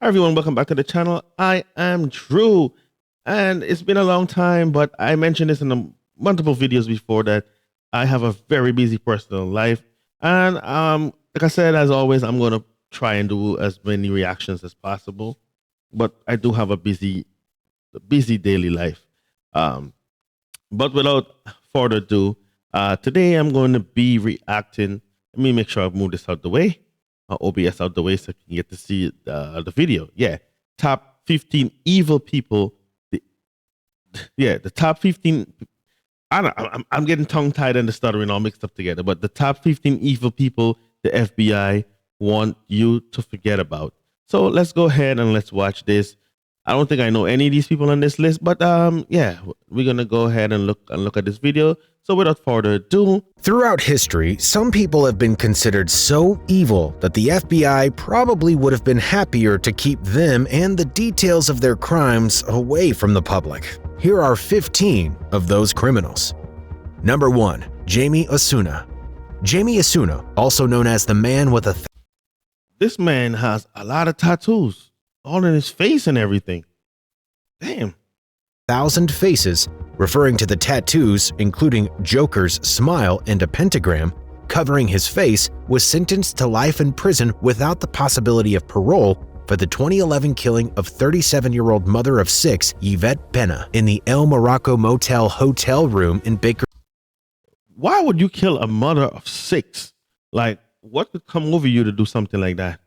Hi everyone, welcome back to the channel. I am Drew, and it's been a long time, but I mentioned this in multiple videos before that I have a very busy personal life, and like I said, as always, I'm going to try and do as many reactions as possible, but I do have a busy daily life. But without further ado, today I'm going to be reacting. Let me make sure I move this out the way. OBS out the way so you can get to see the video. Yeah, top 15 evil people. The top 15. I'm getting tongue-tied and the stuttering all mixed up together. But the top 15 evil people the FBI want you to forget about. So let's go ahead and let's watch this. I don't think I know any of these people on this list, but yeah, we're gonna go ahead and look at this video. So without further ado, throughout history, some people have been considered so evil that the FBI probably would have been happier to keep them and the details of their crimes away from the public. Here are 15 of those criminals. Number 1. Jamie Osuna. Jamie Osuna, also known as the man with a this man has a lot of tattoos, all in his face and everything. Damn. 1,000 faces, referring to the tattoos, including Joker's smile and a pentagram, covering his face, was sentenced to life in prison without the possibility of parole for the 2011 killing of 37-year-old mother of 6, Yvette Pena, in the El Morocco Motel hotel room in Baker. Why would you kill a mother of 6? Like, what could come over you to do something like that?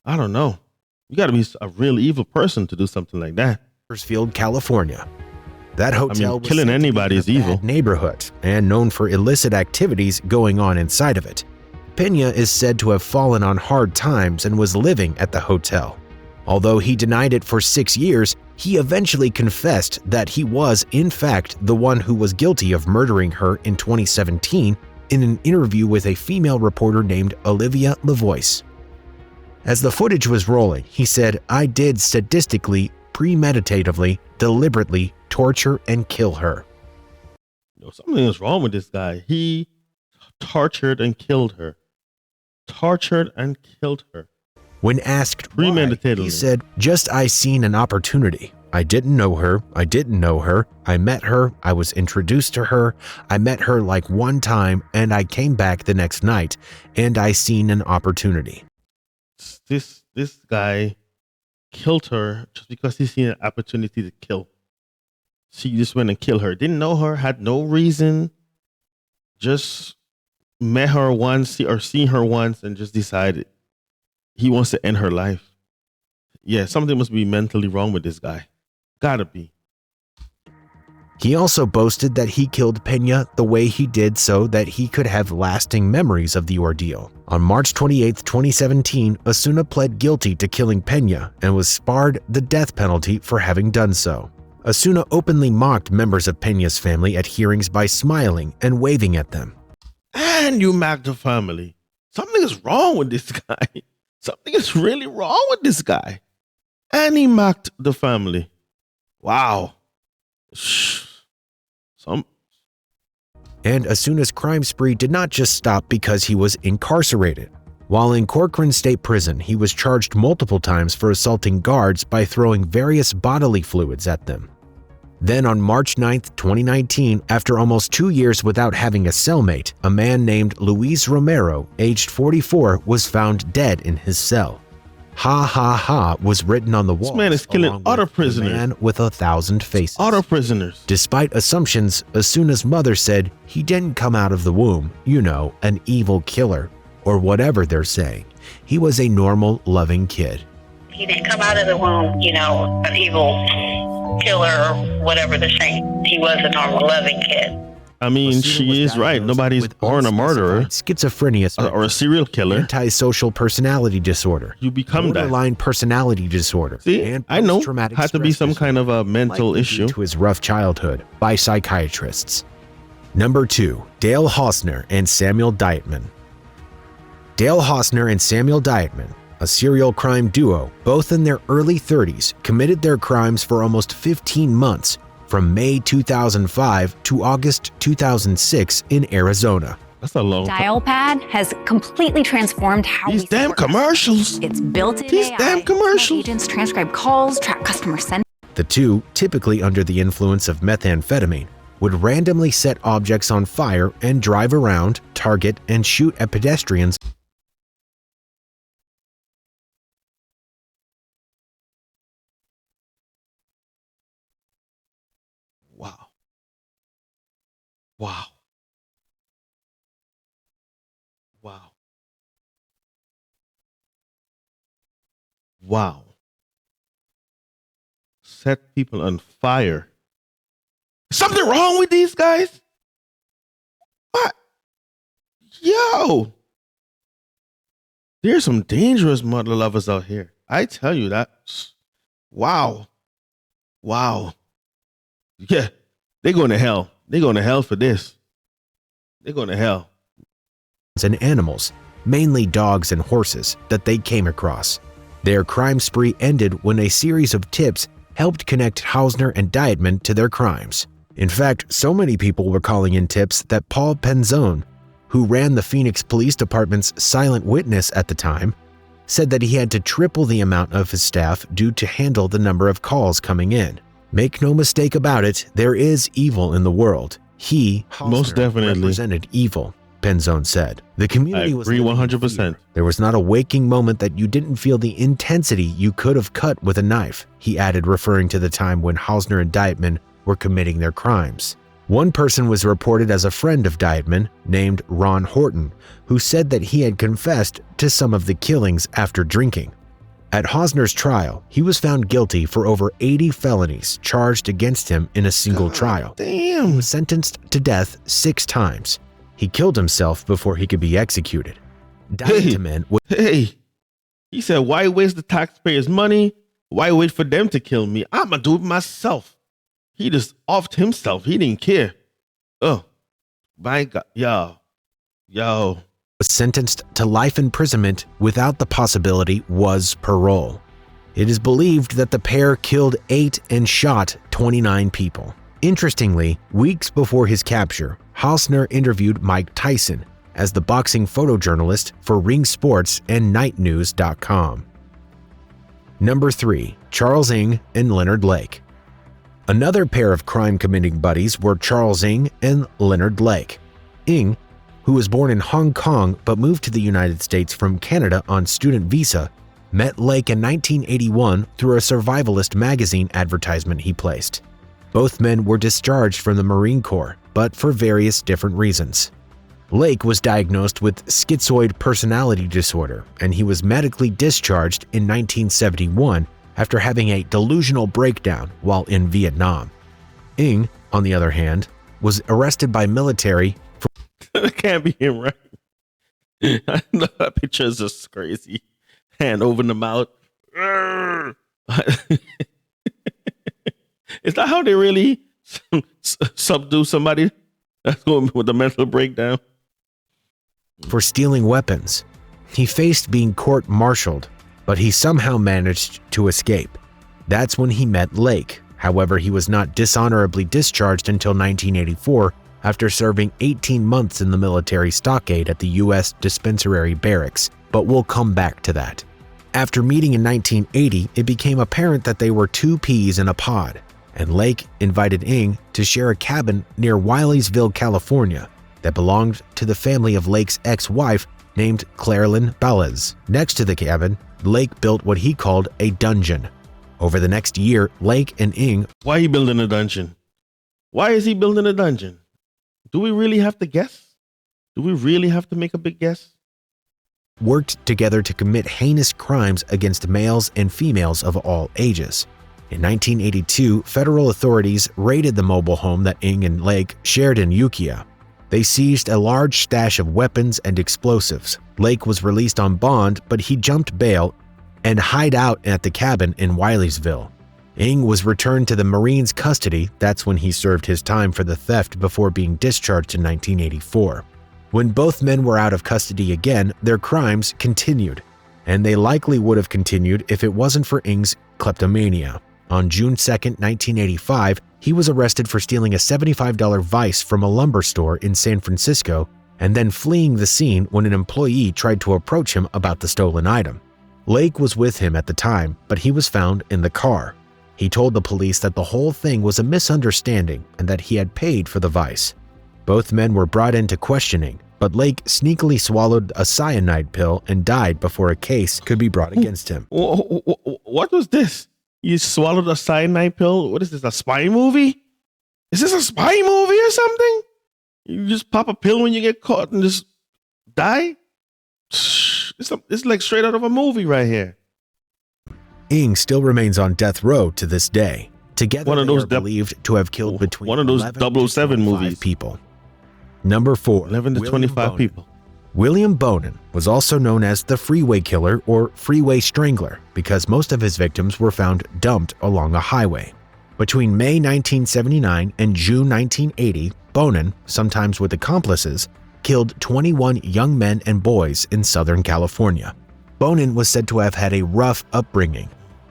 I don't know. You got to be a real evil person to do something like that. Bakersfield, California. That hotel was killing anybody is evil. Neighborhood and known for illicit activities going on inside of it. Pena is said to have fallen on hard times and was living at the hotel. Although he denied it for 6 years, he eventually confessed that he was, in fact, the one who was guilty of murdering her in 2017 in an interview with a female reporter named Olivia LaVoice. As the footage was rolling, he said, "I did sadistically, premeditatively, deliberately torture and kill her." No, something is wrong with this guy. He tortured and killed her. Tortured and killed her. When asked why, he said, "Just I seen an opportunity. I didn't know her. I didn't know her. I met her. I was introduced to her. I met her like one time and I came back the next night and I seen an opportunity." This guy killed her just because he seen an opportunity to kill. She just went and killed her. Didn't know her, had no reason. Just met her once or seen her once and just decided he wants to end her life. Yeah, something must be mentally wrong with this guy. Gotta be. He also boasted that he killed Pena the way he did so that he could have lasting memories of the ordeal. On March 28, 2017, Osuna pled guilty to killing Pena and was spared the death penalty for having done so. Osuna openly mocked members of Pena's family at hearings by smiling and waving at them. And you mocked the family. Something is wrong with this guy. Something is really wrong with this guy. And he mocked the family. Wow. And Osuna's crime spree did not just stop because he was incarcerated. While in Corcoran State Prison, he was charged multiple times for assaulting guards by throwing various bodily fluids at them. Then on March 9, 2019, after almost 2 years without having a cellmate, a man named Luis Romero, aged 44, was found dead in his cell. "Ha ha ha" was written on the wall. This man is killing other prisoners. Man with 1,000 faces. Other prisoners. Despite assumptions, Osuna's mother said he didn't come out of the womb, you know, an evil killer, or whatever they're saying. He was a normal, loving kid. He didn't come out of the womb, you know, an evil killer or whatever they're saying. He was a normal, loving kid. I mean, she is right. Nobody's born a murderer, schizophrenia, or a serial killer, antisocial personality disorder. You become borderline personality disorder. See, and I know, had to be some kind of a mental issue to his rough childhood by psychiatrists. Number 2, Dale Hausner and Samuel Dietman. Dale Hausner and Samuel Dietman, a serial crime duo, both in their early 30s, committed their crimes for almost 15 months, from May 2005 to August 2006 in Arizona. That's a long time. Dial pad has completely transformed how These we damn support commercials. It's built in These AI. damn commercials. Agents transcribe calls, track customer sentiment. The two, typically under the influence of methamphetamine, would randomly set objects on fire and drive around, target, and shoot at pedestrians. Wow. Wow. Wow. Wow. Set people on fire. Something wrong with these guys? What? Yo. There's some dangerous mother lovers out here. I tell you that. Wow. Wow. Yeah. They're going to hell. They're going to hell for this. They're going to hell. And animals, mainly dogs and horses, that they came across. Their crime spree ended when a series of tips helped connect Hausner and Dietman to their crimes. In fact, so many people were calling in tips that Paul Penzone, who ran the Phoenix Police Department's silent witness at the time, said that he had to triple the amount of his staff due to handle the number of calls coming in. Make no mistake about it, there is evil in the world. He, Most Hausner, definitely. represented evil, Penzone said. The community I was agree living in 100%. fear. There was not a waking moment that you didn't feel the intensity you could have cut with a knife, he added, referring to the time when Hausner and Dietman were committing their crimes. One person was reported as a friend of Dietman, named Ron Horton, who said that he had confessed to some of the killings after drinking. At Hausner's trial, he was found guilty for over 80 felonies charged against him in a single trial. He Damn. was sentenced to death 6 times. He killed himself before he could be executed. Dietman was Hey. He said, why waste the taxpayers' money? Why wait for them to kill me? I'm going to do it myself. He just offed himself. He didn't care. Oh, my God. Yo. sentenced to life imprisonment without the possibility was parole. It is believed that the pair killed 8 and shot 29 people. Interestingly, weeks before his capture, Hausner interviewed Mike Tyson as the boxing photojournalist for Ring Sports and NightNews.com. Number 3. Charles Ng and Leonard Lake. Another pair of crime-committing buddies were Charles Ng and Leonard Lake. Ng, who was born in Hong Kong but moved to the United States from Canada on student visa, met Lake in 1981 through a survivalist magazine advertisement he placed. Both men were discharged from the Marine Corps, but for various different reasons. Lake was diagnosed with schizoid personality disorder, and he was medically discharged in 1971 after having a delusional breakdown while in Vietnam. Ng, on the other hand, was arrested by military for That can't be him, right? I know that picture is just crazy. Hand over the mouth. Is that how they really subdue somebody that's going with a mental breakdown? for stealing weapons. He faced being court-martialed, but he somehow managed to escape. That's when he met Lake. However, he was not dishonorably discharged until 1984 after serving 18 months in the military stockade at the U.S. Dispensary Barracks, but we'll come back to that. After meeting in 1980, it became apparent that they were two peas in a pod, and Lake invited Ng to share a cabin near Wileysville, California, that belonged to the family of Lake's ex-wife named Clairlyn Balez. Next to the cabin, Lake built what he called a dungeon. Over the next year, Lake and Ng Why are you building a dungeon? Why is he building a dungeon? Do we really have to guess? Do we really have to make a big guess? worked together to commit heinous crimes against males and females of all ages. In 1982, federal authorities raided the mobile home that Ng and Lake shared in Ukiah. They seized a large stash of weapons and explosives. Lake was released on bond, but he jumped bail and hid out at the cabin in Wileysville. Ng was returned to the Marines' custody. That's when he served his time for the theft before being discharged in 1984. When both men were out of custody again, their crimes continued, and they likely would have continued if it wasn't for Ng's kleptomania. On June 2, 1985, he was arrested for stealing a $75 vise from a lumber store in San Francisco and then fleeing the scene when an employee tried to approach him about the stolen item. Lake was with him at the time, but he was found in the car. He told the police that the whole thing was a misunderstanding and that he had paid for the vice. Both men were brought into questioning, but Lake sneakily swallowed a cyanide pill and died before a case could be brought against him. What was this? You swallowed a cyanide pill? What is this, a spy movie? Is this a spy movie or something? You just pop a pill when you get caught and just die? It's like straight out of a movie right here. Ng still remains on death row to this day. Together, One of they those are believed to have killed between one of those 11 to 007 25 movies. people. Number 4. 11 to William 25 Bonin. people. William Bonin was also known as the Freeway Killer or Freeway Strangler because most of his victims were found dumped along a highway. Between May 1979 and June 1980, Bonin, sometimes with accomplices, killed 21 young men and boys in Southern California. Bonin was said to have had a rough upbringing.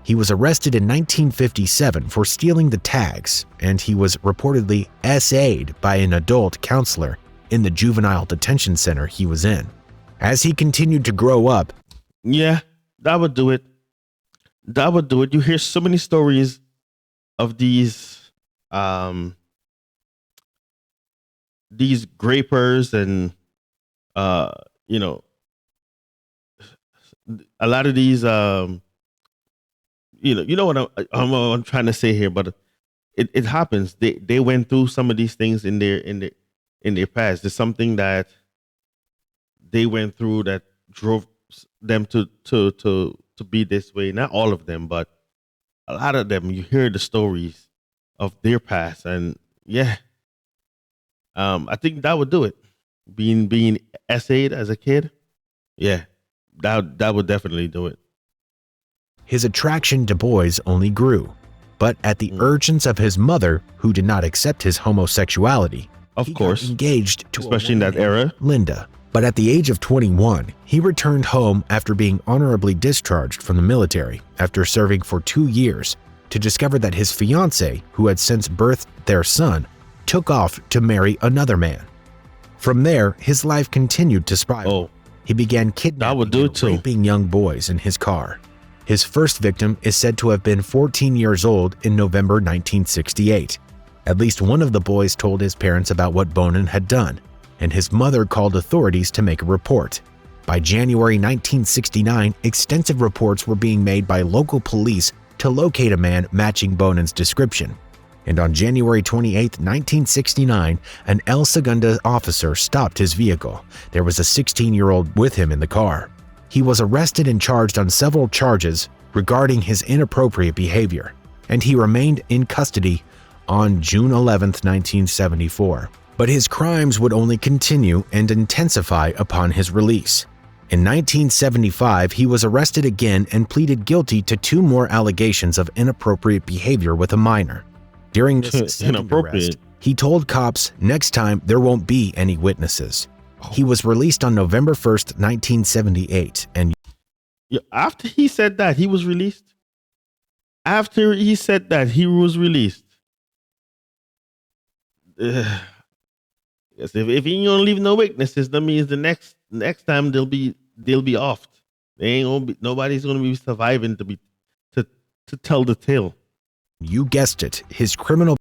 He was arrested in 1957 for stealing the tags, and he was reportedly SA'd by an adult counselor in the juvenile detention center he was in. As he continued to grow up, Yeah, that would do it. That would do it. You hear so many stories of these grapers and you know, a lot of these you know what I'm trying to say here, but it happens. They went through some of these things in their past. There's something that they went through that drove them to be this way. Not all of them, but a lot of them. You hear the stories of their past, and yeah, I think that would do it. Being essayed as a kid, yeah, that would definitely do it. his attraction to boys only grew. But at the urgence of his mother, who did not accept his homosexuality, Of he got course, engaged to especially a in woman that era. named Linda. But at the age of 21, he returned home after being honorably discharged from the military after serving for 2 years to discover that his fiancée, who had since birthed their son, took off to marry another man. From there, his life continued to spiral. Oh, He began That kidnapping would do and it too. raping young boys in his car. His first victim is said to have been 14 years old in November 1968. At least one of the boys told his parents about what Bonin had done, and his mother called authorities to make a report. By January 1969, extensive reports were being made by local police to locate a man matching Bonin's description. And on January 28, 1969, an El Segunda officer stopped his vehicle. There was a 16-year-old with him in the car. He was arrested and charged on several charges regarding his inappropriate behavior, and he remained in custody on June 11, 1974. But his crimes would only continue and intensify upon his release. In 1975, he was arrested again and pleaded guilty to 2 more allegations of inappropriate behavior with a minor. During this second Inappropriate. arrest, he told cops next time there won't be any witnesses. He was released on November 1st, 1978, and Yeah, after he said that, he was released. After he said that, he was released. Yes, if he ain't gonna leave no witnesses, that means the next time they'll be off. They ain't gonna be, nobody's gonna be surviving to tell the tale. you guessed it, his criminal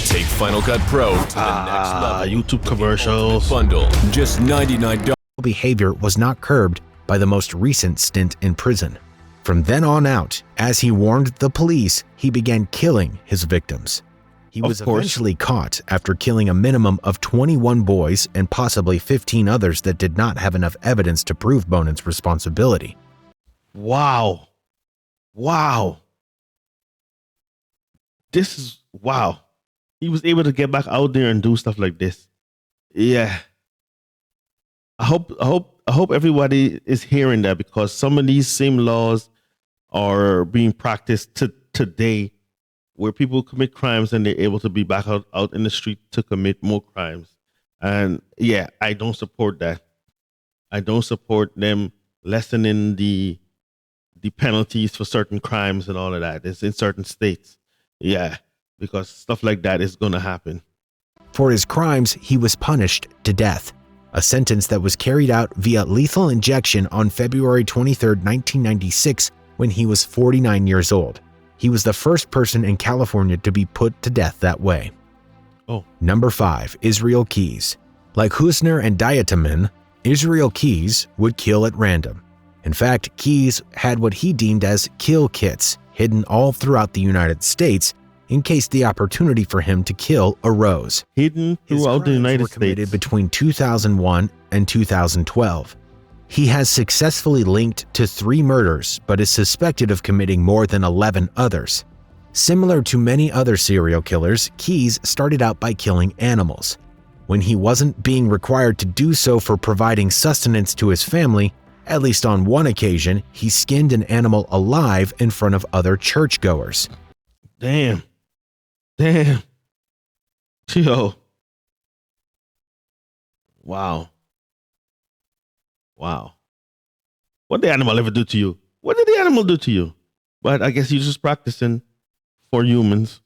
Take Final Cut Pro to the next level. YouTube commercials. Bundle, just $99. behavior was not curbed by the most recent stint in prison. From then on out, as he warned the police, he began killing his victims. He Of was course. eventually caught after killing a minimum of 21 boys and possibly 15 others that did not have enough evidence to prove Bonin's responsibility. Wow. This is wow. He was able to get back out there and do stuff like this. Yeah. I hope everybody is hearing that, because some of these same laws are being practiced today, where people commit crimes and they're able to be back out in the street to commit more crimes. And yeah, I don't support that. I don't support them lessening the penalties for certain crimes and all of that. It's in certain states. Yeah, because stuff like that is going to happen. For his crimes, he was punished to death. a sentence that was carried out via lethal injection on February 23, 1996, when he was 49 years old. He was the first person in California to be put to death that way. Oh. Number 5. Israel Keyes. Like Husner and Diatamin, Israel Keyes would kill at random. In fact, Keyes had what he deemed as kill kits hidden all throughout the United States in case the opportunity for him to kill arose. Hidden throughout the United States. Committed between 2001 and 2012. He has successfully linked to 3 murders, but is suspected of committing more than 11 others. Similar to many other serial killers, Keyes started out by killing animals. When he wasn't being required to do so for providing sustenance to his family, at least on one occasion, he skinned an animal alive in front of other churchgoers. Damn. Yo. Wow. What did the animal ever do to you? What did the animal do to you? But I guess he's just practicing for humans.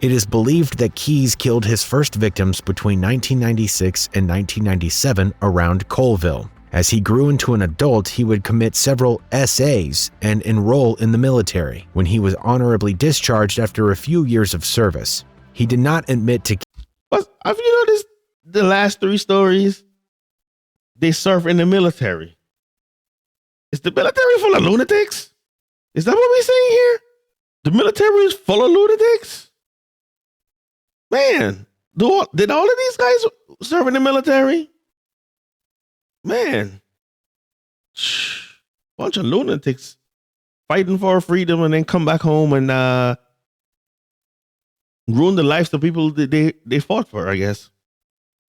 It is believed that Keyes killed his first victims between 1996 and 1997 around Colville. As he grew into an adult, he would commit several SAs and enroll in the military, when he was honorably discharged after a few years of service. He did not admit to... But have you noticed the last 3 stories? They serve in the military. Is the military full of lunatics? Is that what we're saying here? The military is full of lunatics? Man, did all of these guys serve in the military? Man, bunch of lunatics fighting for freedom and then come back home and ruin the lives of people that they fought for, I guess.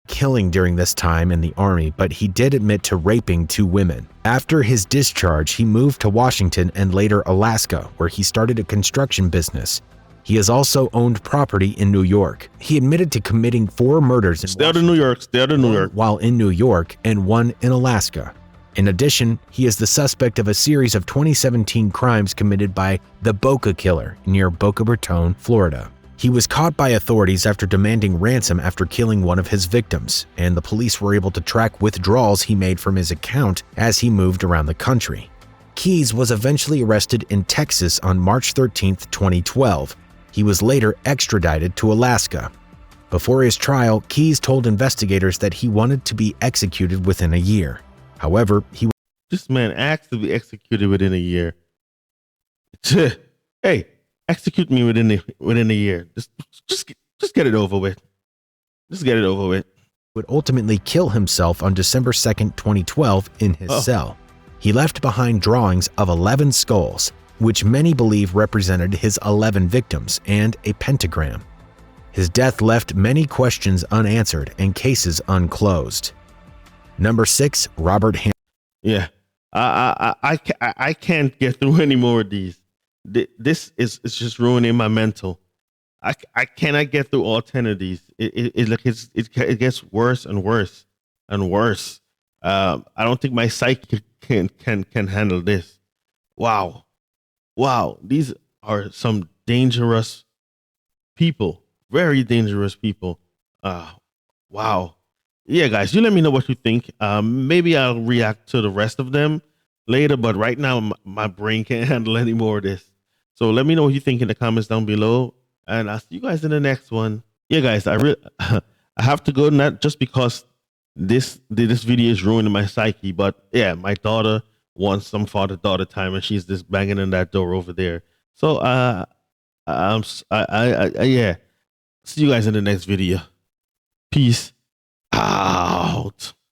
Killing during this time in the army, but he did admit to raping 2 women. After his discharge, he moved to Washington and later Alaska, where he started a construction business. He has also owned property in New York. He admitted to committing 4 murders in Stay out of New York. while in New York and 1 in Alaska. In addition, he is the suspect of a series of 2017 crimes committed by the Boca Killer near Boca Raton, Florida. He was caught by authorities after demanding ransom after killing one of his victims, and the police were able to track withdrawals he made from his account as he moved around the country. Keyes was eventually arrested in Texas on March 13, 2012. He was later extradited to Alaska. Before his trial, Keyes told investigators that he wanted to be executed within a year. However, This man asked to be executed within a year. Hey, execute me within a year. Just get it over with. Just get it over with. would ultimately kill himself on December 2, 2012 in his cell. He left behind drawings of 11 skulls, which many believe represented his 11 victims, and a pentagram. His death left many questions unanswered and cases unclosed. Number 6, Robert Ham. Yeah, I can't get through any more of these. This is just ruining my mental. I cannot get through all 10 of these. It gets worse and worse and worse. I don't think my psyche can handle this. Wow, these are some dangerous people. Very dangerous people. Wow. Yeah, guys, you let me know what you think. Maybe I'll react to the rest of them later, but right now my brain can't handle any more of this. So let me know what you think in the comments down below, and I'll see you guys in the next one. Yeah, guys, I have to go, not just because this video is ruining my psyche, but yeah, my daughter wants some father-daughter time, and she's just banging on that door over there. So yeah. See you guys in the next video. Peace out.